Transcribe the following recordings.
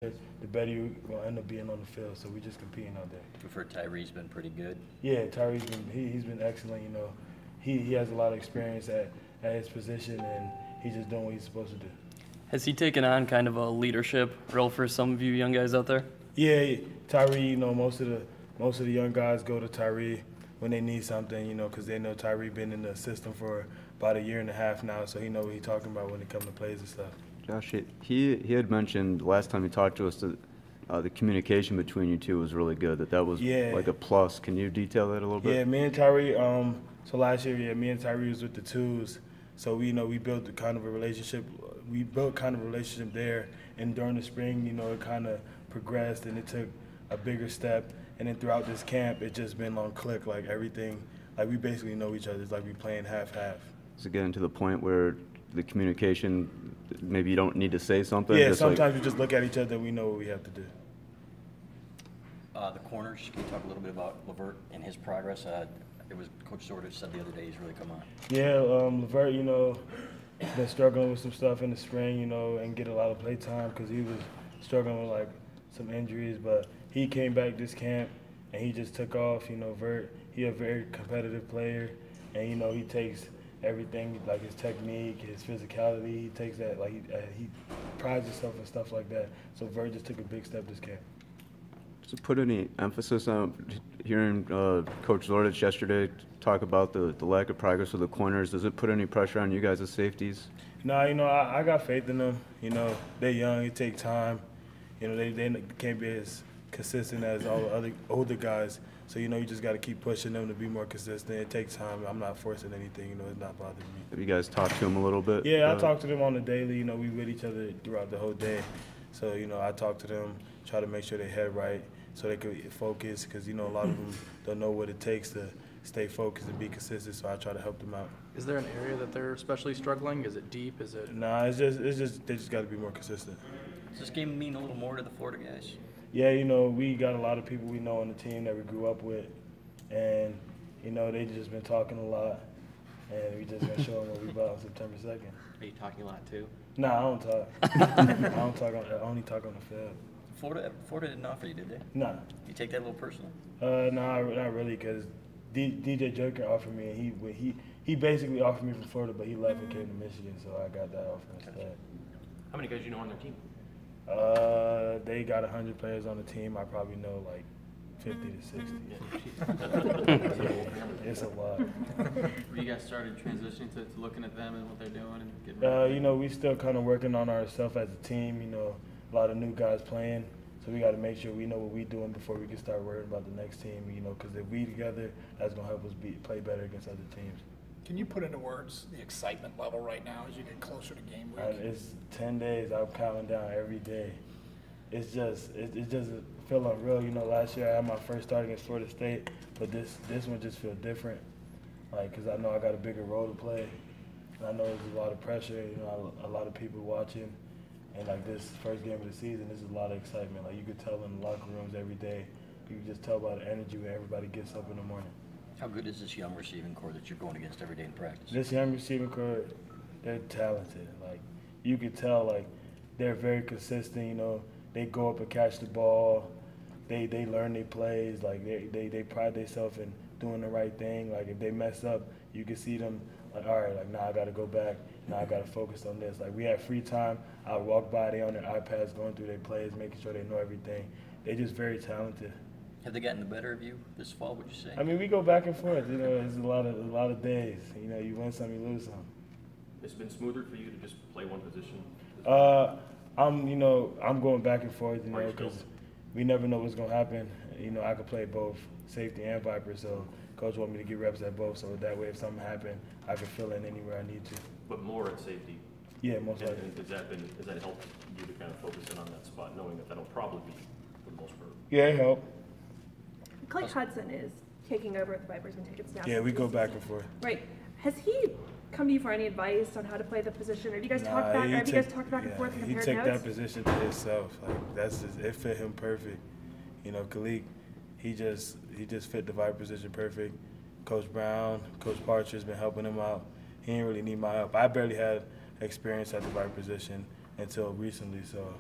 the better you will end up being on the field. So we just competing out there. We've heard Tyree's been pretty good. Yeah, Tyree's he's been excellent. You know, he has a lot of experience at his position, and he's just doing what he's supposed to do. Has he taken on kind of a leadership role for some of you young guys out there? Yeah, Tyree. You know, most of the young guys go to Tyree when they need something. You know, because they know Tyree been in the system for about a year and a half now, so he know what he's talking about when it comes to plays and stuff. Josh, he had mentioned last time he talked to us that the communication between you two was really good, that was like a plus. Can you detail that a little bit? Yeah, me and Tyree, so last year, me and Tyree was with the twos. So we built kind of a relationship. We built kind of a relationship there, and during the spring, it kind of progressed and it took a bigger step. And then throughout this camp, it's just been on click, like everything, like we basically know each other. It's like we playing half-half. Is it getting to the point where the communication, maybe you don't need to say something? Yeah, sometimes we just look at each other and we know what we have to do. The corners, can you talk a little bit about Levert and his progress? It was Coach Sorda said the other day he's really come on. Yeah, Levert, been struggling with some stuff in the spring, and get a lot of play time because he was struggling with like some injuries. But he came back this camp and he just took off. Vert, he a very competitive player, and he takes everything, like his technique, his physicality. He takes that, like he prides himself and stuff like that. So Vert just took a big step this camp. Does it put any emphasis on hearing Coach Zordich yesterday talk about the lack of progress with the corners? Does it put any pressure on you guys as safeties? No, I got faith in them. They're young. It takes time. They can't be as consistent as all the other older guys. So, you just got to keep pushing them to be more consistent. It takes time. I'm not forcing anything. It's not bothering me. Have you guys talked to them a little bit? Yeah, I talk to them on the daily. We with each other throughout the whole day. So, I talk to them, try to make sure they head right so they could focus because, a lot of them don't know what it takes to stay focused and be consistent, so I try to help them out. Is there an area that they're especially struggling? Is it deep? Is it? Nah, it's just they just got to be more consistent. Does this game mean a little more to the Florida guys? Yeah, we got a lot of people we know on the team that we grew up with, and they just been talking a lot, and we just gonna show them what we bought on September 2nd. Are you talking a lot too? Nah, I don't talk. I only talk on the field. Florida didn't offer you, did they? Nah. You take that a little personal? Nah, not really, because DJ Joker offered me, and he basically offered me from Florida, but he left and came to Michigan, so I got that offer instead. How many guys you know on their team? They got 100 players on the team. I probably know like 50 to 60. It's a lot. Were you guys started transitioning to looking at them and what they're doing and getting ready? We still kind of working on ourselves as a team. A lot of new guys playing, so we got to make sure we know what we're doing before we can start worrying about the next team. Because if we together, that's gonna help us play better against other teams. Can you put into words the excitement level right now as you get closer to game week? It's 10 days. I'm counting down every day. It's just feel unreal. Last year I had my first start against Florida State, but this one just feels different. Like, cause I know I got a bigger role to play. And I know there's a lot of pressure. A lot of people watching, and like this first game of the season, this is a lot of excitement. Like you could tell in the locker rooms every day. You can just tell by the energy when everybody gets up in the morning. How good is this young receiving core that you're going against every day in practice? This young receiving core, they're talented. Like you could tell, like they're very consistent. They go up and catch the ball. They learn their plays. Like they pride themselves in doing the right thing. Like if they mess up, you can see them like, all right, like now I got to go back. Now I got to focus on this. Like we have free time. I walk by, they on their iPads going through their plays, making sure they know everything. They're just very talented. Have they gotten the better of you this fall, would you say? I mean, we go back and forth. It's a lot of days. You win some, you lose some. It's been smoother for you to just play one position? I'm going back and forth, because we never know what's gonna happen. I could play both safety and viper, so coach want me to get reps at both, so that way if something happen, I can fill in anywhere I need to. But more at safety? Yeah, most likely. And has that helped you to kind of focus in on that spot, knowing that that'll probably be for the most part? Yeah, it helped. Clay Hudson is taking over at the Vipers and taking snaps. Yeah, we go back and forth. Right. Has he come to you for any advice on how to play the position, or do you guys talk back? Have you guys talked back and forth and compared notes? He took that position to himself. Like it fit him perfect. Khalid, he just fit the Viper position perfect. Coach Brown, Coach Parcher has been helping him out. He didn't really need my help. I barely had experience at the Viper position until recently, so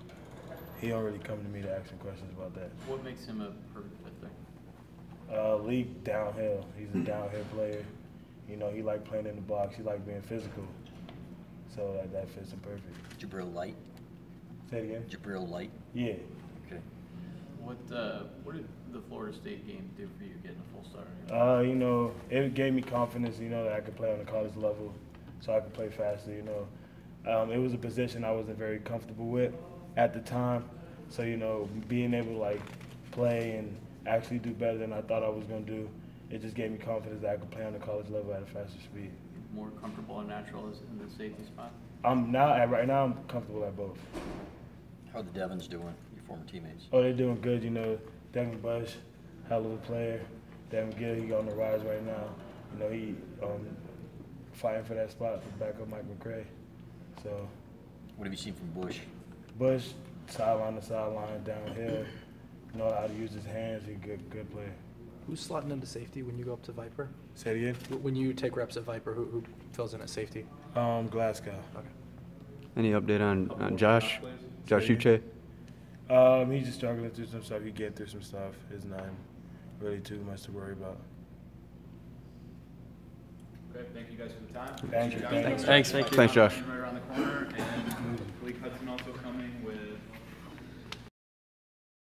he don't really come to me to ask me questions about that. What makes him a perfect fit there? League downhill. He's a downhill player. You know, he like playing in the box. He like being physical. So that fits him perfect. Jabrill Light? Say it again? Jabrill Light? Yeah. Okay. What did the Florida State game do for you getting a full start? You know, it gave me confidence, you know, that I could play on the college level, so I could play faster, you know. It was a position I wasn't very comfortable with at the time. So, you know, being able to, like, play and actually do better than I thought I was going to do, it just gave me confidence that I could play on the college level at a faster speed. More comfortable and natural in the safety spot? Right now, I'm comfortable at both. How are the Devons doing, your former teammates? Oh, they're doing good, you know. Devin Bush, hell of a player. Devin Gill, he on the rise right now. You know, he fighting for that spot to back up Mike McCray. So, What have you seen from Bush? Bush, sideline to sideline, downhill, know how to use his hands. He's a good player. Who's slotting into safety when you go up to Viper? Say it again? When you take reps at Viper, who fills in at safety? Glasgow. Okay. Any update on Josh? Josh Uche? He's just struggling through some stuff. He's getting through some stuff. It's not really too much to worry about. Okay, thank you guys for the time. Thank you. Thanks. Thanks, Josh. Right around the corner, and Blake Hudson also coming with